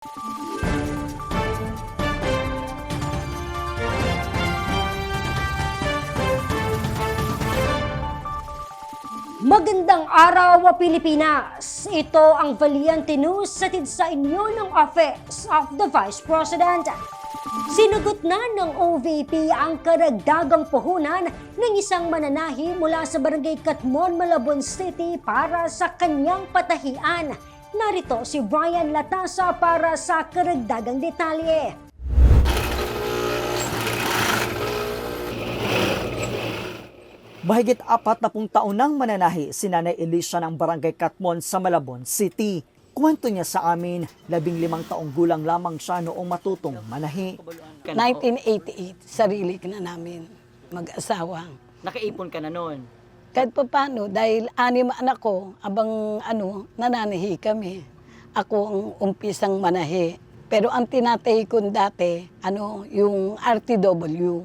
Magandang araw, Pilipinas! Ito ang Valiente News hatid sa inyo ng Office of the Vice President. Sinugot na ng OVP ang karagdagang puhunan ng isang mananahi mula sa Barangay Catmon, Malabon City para sa kanyang patahian. Narito si Brian Latasa para sa karagdagang detalye. Mahigit 40 taon nang mananahi si Nanay Alicia ng Barangay Catmon sa Malabon City. Kwento niya sa amin, 15 taong gulang lamang siya noong matutong manahi. 1988, sarili ka na namin mag-asawa. Nakaipon ka na noon. Kahit pa paano, dahil 6 anak ko, abang nananahi kami. Ako ang umpisang manahi. Pero ang tinatay ko dati, yung RTW.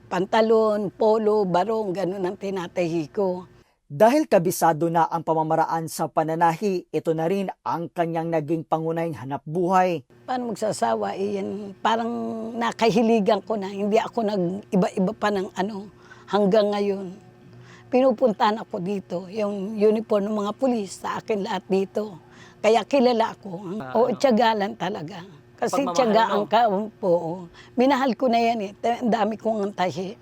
Pantalon, polo, barong, ganun ang tinatahi ko. Dahil kabisado na ang pamamaraan sa pananahi, ito na rin ang kanyang naging pangunahing hanap buhay. Paano magsasawa? Iyan, parang nakahiligan ko na. Hindi ako nag-iba-iba pa ng hanggang ngayon. Pinupuntahan ako dito. Yung uniform ng mga pulis, sa akin lahat dito. Kaya kilala ako. O tiyagalan talaga. Kasi tiyagaan ka po. Minahal ko na yan eh. Ang dami kong tahi.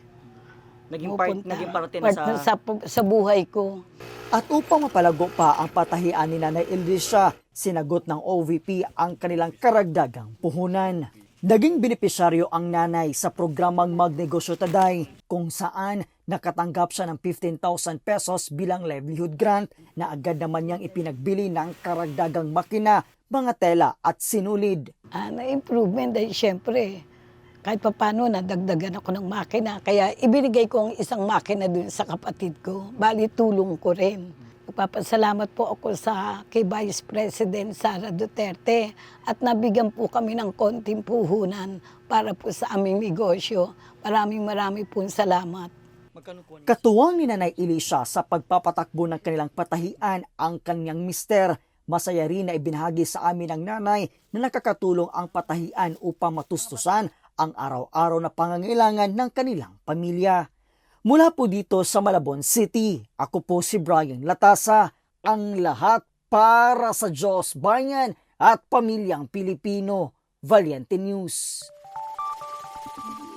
Naging parte na sa buhay ko. At upang mapalago pa ang patahian ni Nanay Alicia, sinagot ng OVP ang kanilang karagdagang puhunan. Naging benepisyaryo ang nanay sa programang Magnegosyo Taday, kung saan nakatanggap siya ng 15,000 pesos bilang livelihood grant na agad naman niyang ipinagbili ng karagdagang makina, mga tela at sinulid. Na-improvement dahil siyempre, kahit pa paano nadagdagan ako ng makina. Kaya ibinigay ko ang isang makina dun sa kapatid ko. Bali, tulong ko rin. Nagpapasalamat po ako kay Vice President Sara Duterte at nabigyan po kami ng konting puhunan para po sa aming negosyo. Maraming pong salamat. Katuwang ni Nanay Alicia sa pagpapatakbo ng kanilang patahian ang kanyang mister. Masaya rin na ibinahagi sa amin ng nanay na nakakatulong ang patahian upang matustusan ang araw-araw na pangangailangan ng kanilang pamilya. Mula po dito sa Malabon City, ako po si Brian Latasa, ang lahat para sa Diyos, bayan at pamilyang Pilipino. Valiente News.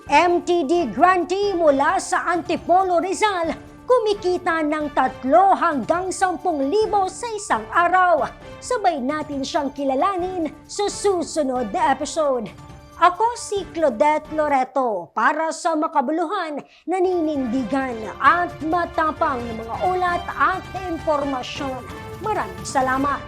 MTD grantee mula sa Antipolo, Rizal, kumikita ng 3 hanggang 10,000 sa isang araw. Sabay natin siyang kilalanin sa susunod na episode. Ako si Claudette Loreto para sa makabuluhan, naninindigan at matapang ng mga ulat at impormasyon. Maraming salamat!